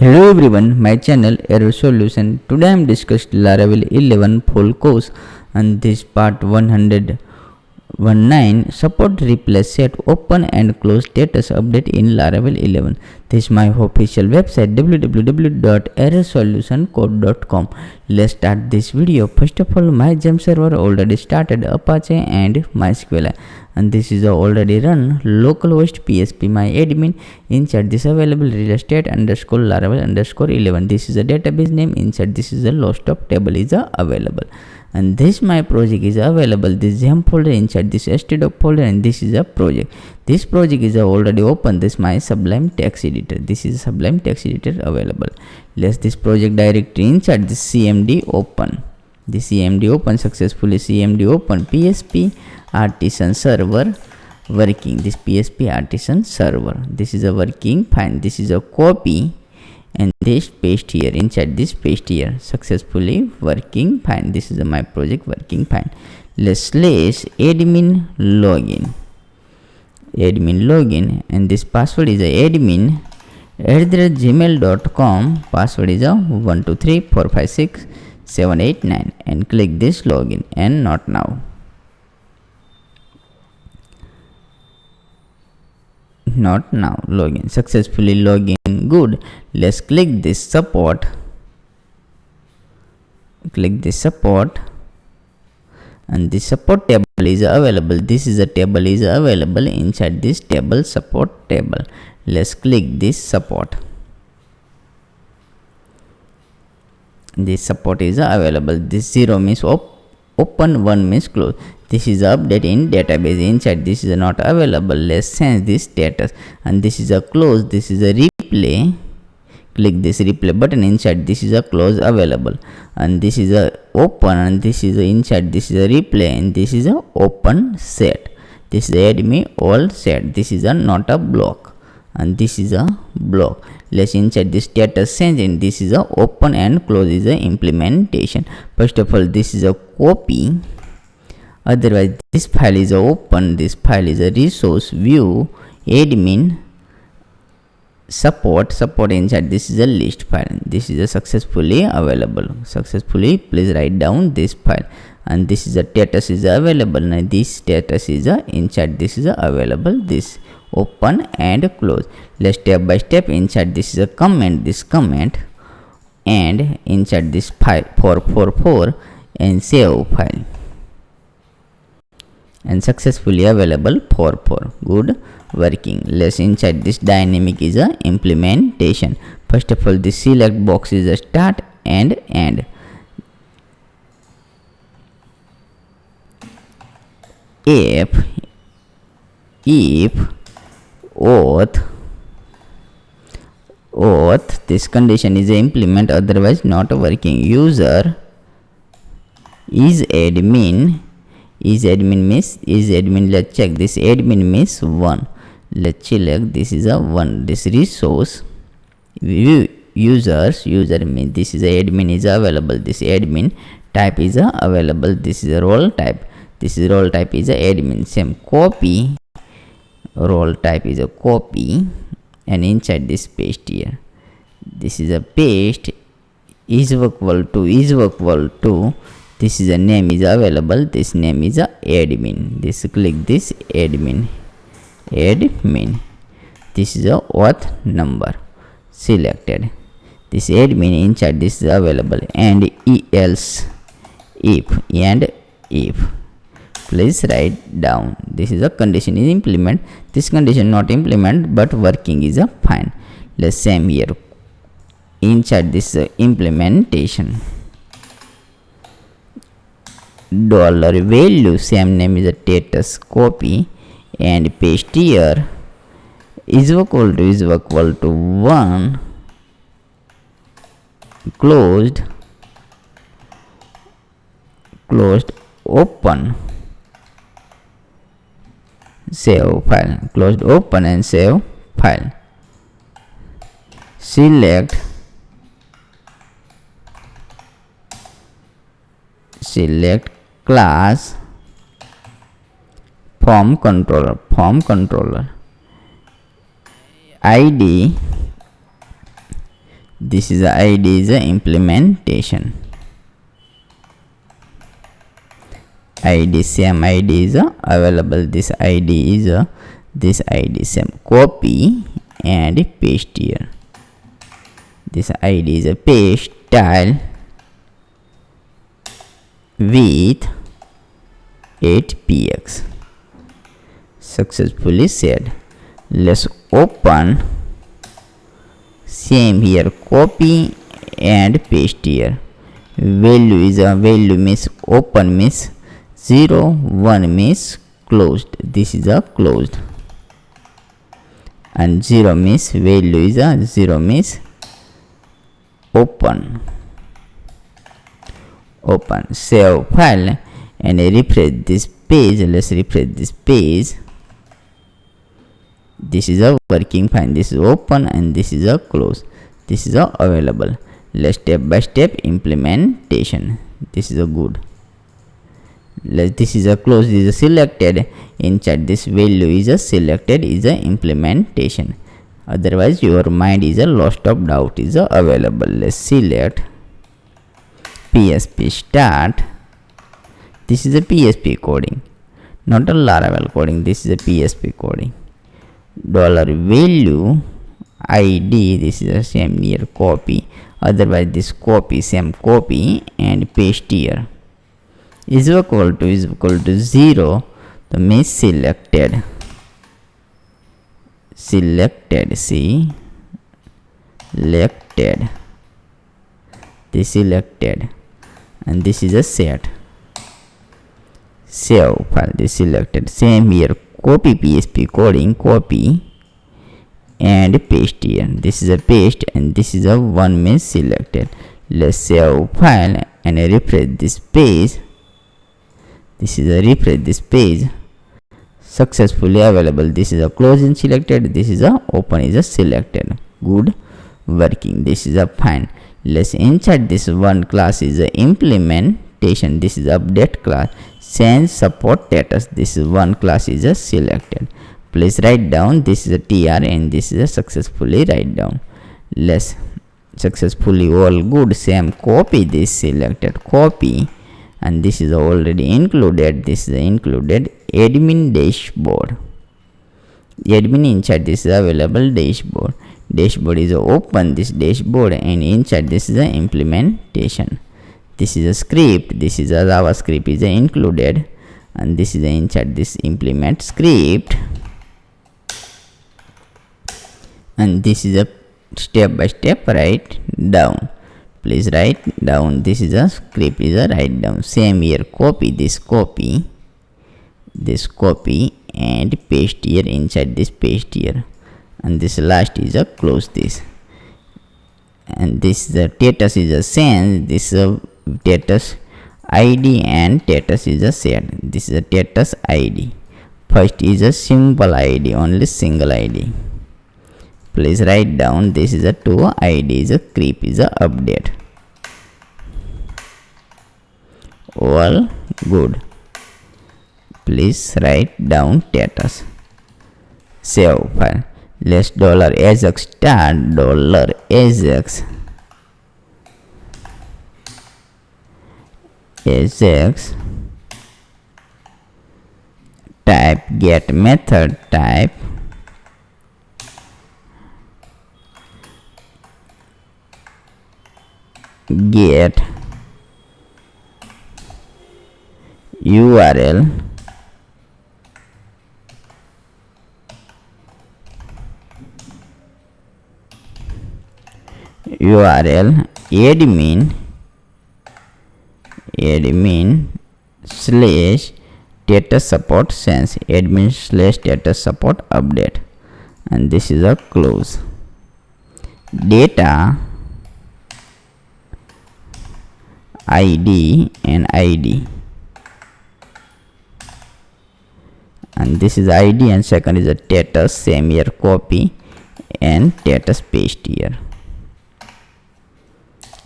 Hello everyone, my channel Error Solution. Today I am discussing Laravel 11 full course and this part 119 support replace set open and close status update in Laravel 11. This is my official website www.errorsolutioncode.com. Let's start this video. First of all, my gem server already started Apache and MySQL, and this is already run localhost PSP. My admin inside this available real estate underscore Laravel underscore 11. This is a database name. Inside this is a list of table is available, and this my project is available. This gem folder inside this htdoc folder, and this is a project. This project is already open. This my Sublime text editor. This is Sublime text editor available. Let's this project directory inside this cmd open. The cmd open successfully. Cmd open PSP artisan server working. This PSP artisan server. This is a working fine. This is a copy and this paste here. Inside this paste here successfully working fine. This is my project working fine. Let's slash admin login and this password is admin @gmail.com. password is 12345678 and click this login and not now. Not now. Login successfully. Login good. Let's click this support. Click this support and this support table is available. This is a table is available inside this table support table. Let's click this support. This support is available. This 0 means open, 1 means close. This is update in database. Inside this is not available. Let's change this status, and this is a close. This is a replay. Click this replay button. Inside this is a close available, and this is a open, and this is a inside this is a replay, and this is a open set. This is admin all set. This is a not a block, and this is a block. Let's inside this status change, and this is a open and close is a implementation. First of all, this is a copy. Otherwise this file is open. This file is a resource view admin support inside this is a list file. This is a successfully available. Successfully, please write down this file, and this is a status is available. Now this status is inside this is available. This open and close. Let's step by step. Inside this is a comment. This comment and inside this file 444 and save file and successfully available 44 good working. Let's inside this dynamic is a implementation. First of all, this select box is a start and end. If auth this condition is implement, otherwise not working. User is admin. Is admin means is admin. Let's check this admin means 1. Let's select this is a 1. This resource users user means this is a admin is available. This admin type is available. This is a role type. This is role type is a admin. Same copy role type is a copy, and inside this paste here this is a paste is equal to this is a name is available. This name is a admin. This click this admin. This is a auth number selected. This admin inside this is available, and else if please write down. This is a condition is implement. This condition not implement but working is a fine. Let's same here inside this implementation. Dollar value same name is a status copy and paste here is equal to 1 closed open save file. Closed open and save file. Select class form controller id this is the id is the implementation. id same id is available. This id is this id same. Copy and paste here. This id is a paste style with 8px. Successfully set. Let's open. Same here, copy and paste here. Value is a value means open means 0, 1 means closed. This is a closed, and 0 means value is a 0 means open. Open. Save file and refresh this page. Let's refresh this page. This is a working fine. This is open and this is a close. This is a available. Let's step by step implementation. This is a good. This is a close. This is a selected. Inside this value is a selected is a implementation. Otherwise your mind is a lost of doubt is a available. Let's select PSP start. This is a PSP coding, not a Laravel coding. This is a PSP coding. $value id, this is the same near copy. Otherwise this copy, same copy and paste here. Is equal to 0. The means selected. Selected. See, selected. This selected, and this is a set. Save file. This selected. Same here. Copy PSP coding, copy and paste here. This is a paste and this is a 1 means selected. Let's save file and refresh this page. This is a refresh this page. Successfully available. This is a close and selected. This is a open is a selected. Good working. This is a fine. Let's insert this one class is a implementation. This is update class. Change support status. This is one class is a selected. Please write down. This is a tr and this is a successfully write down. Let's successfully all good. Same copy this selected copy, and this is already included. This is included admin dashboard. Admin inside this is available dashboard. Dashboard is open this dashboard, and inside this is the implementation. This is a script. This is a JavaScript is included, and this is inside this implement script, and this is a step by step write down. Please write down. This is a script is a write down. Same here, copy this copy and paste here inside this paste here, and this last is a close this, and this the status is a send. This status id and status is a set. This is a status id. First is a simple id, only single id. Please write down. This is a 2 id is a creep is a update. All good. Please write down status. Save file. Let's $ajax start $ajax type get method type get URL admin slash status support sense admin slash status support update, and this is a close. Data id and id, and this is id and second is a status. Same here, copy and status paste here.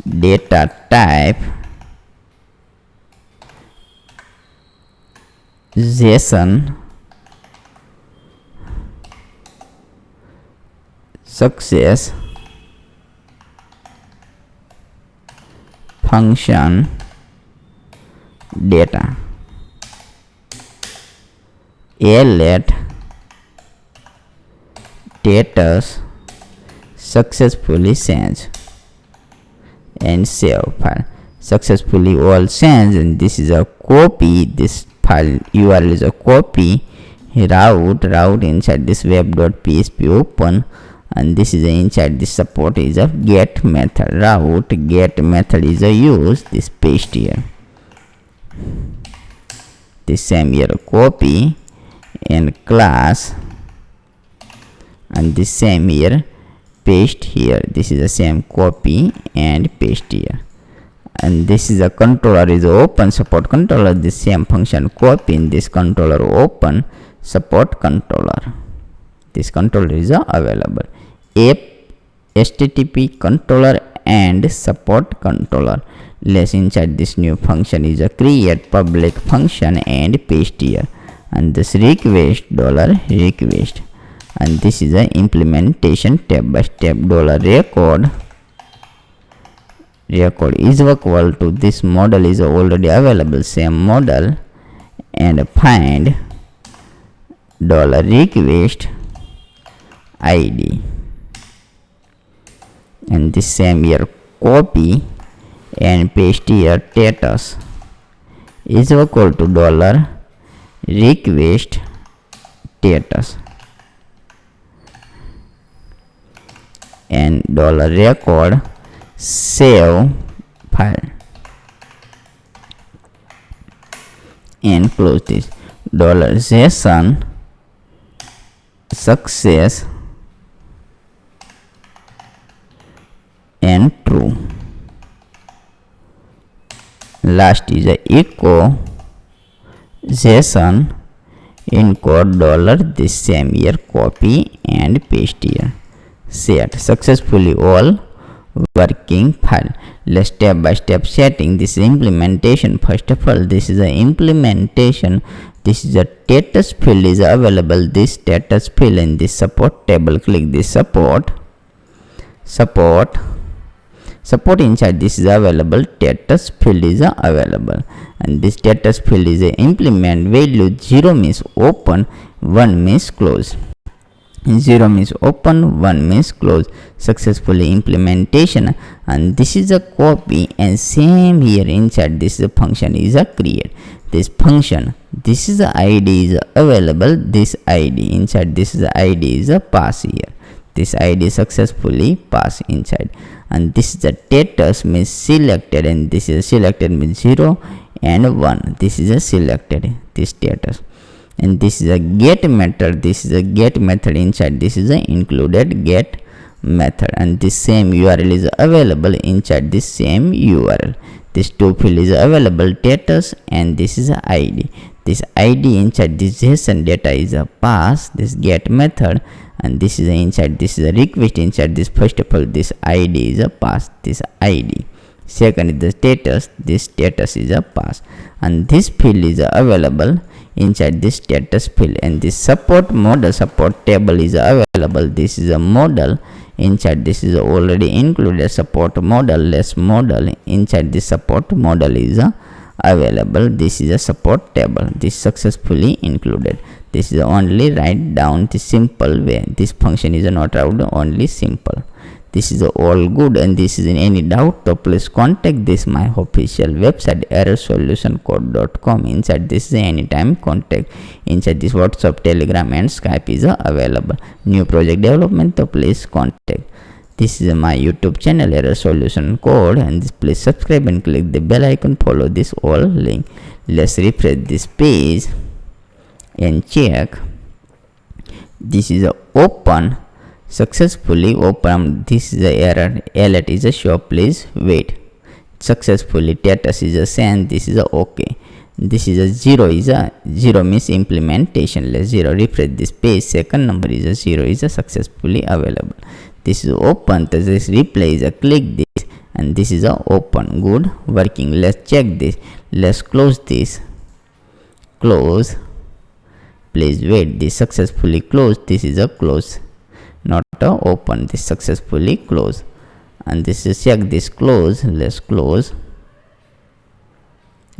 Data type JSON success function data let status successfully change and save file. Successfully all change, and this is a copy. This file URL is a copy. Route inside this web.php open, and this is a inside this support is a get method. Route get method is a use this paste here. This same here copy and class, and this same here paste here. This is the same copy and paste here, and this is a controller is a open support controller. This same function copy in this controller open support controller. This controller is available. App http controller and support controller. Let's inside this new function is a create public function and paste here, and this request $request, and this is a implementation step by step $record is equal to this model is already available same model, and find $request id, and this same here copy and paste here status is equal to $request status and $record save file, and close this. $session success and true. Last is a echo session encode this same here copy and paste here. Set successfully all working file. Let's step by step setting this implementation. First of all, this is a implementation. This is a status field is available. This status field in this support table. Click this support inside this is available. Status field is available, and this status field is a implement value. 0 means open, 1 means close. 0 means open, 1 means close. Successfully implementation, and this is a copy, and same here inside this function is a create. This function, this is the id is available. This id inside this is the id is a pass here. This id successfully pass inside, and this is the status means selected, and this is selected means 0 and 1. This is a selected this status, and this is a get method. This is a get method inside this is a included get method, and this same URL is available inside this same URL. This two field is available status, and this is a id. This id inside this JSON data is a pass this get method, and this is a inside this is a request inside this. First of all, this id is a pass this id. Second is the status. This status is a pass, and this field is available inside this status field, and this support model support table is available. This is a model inside this is already included support model. Less model inside this support model is available. This is a support table. This successfully included. This is only write down the simple way. This function is not out only simple. This is all good, and this is in any doubt, so please contact this my official website errorsolutioncode.com. Inside this is anytime contact. Inside this WhatsApp, Telegram and Skype is available. New project development, so please contact. This is my YouTube channel Error Solution Code, and this please subscribe and click the bell icon. Follow this all link. Let's refresh this page and check. This is open. Successfully open. This is the error. Alert is a show. Please wait. Successfully status is a send. This is a okay. This is a 0 is a 0 means implementation. Let's 0 refresh this page. Second number is a 0 is a successfully available. This is open. This replay is a click this, and this is a open. Good working. Let's check this. Let's close this. Close. Please wait. This successfully closed. This is a close. Not a open. This successfully close, and this is check this close. Let's close.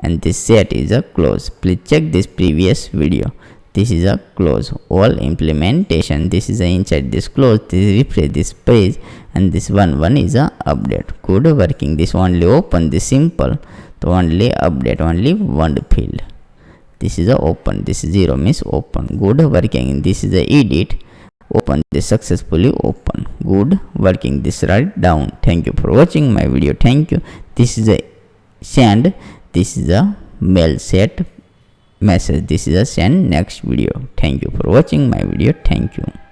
and this set is a close. Please check this previous video. This is a close. All implementation. This is a inside this close. This refresh this page, and this one is a update. Good working. This only open. This simple. So only update. Only one field. This is a open. This 0 means open. Good working. This is a edit. Open this successfully open. Good working. This write down. Thank you for watching my video. Thank you. This is a send. This is a mail set message. This is a send next video. Thank you for watching my video. Thank you.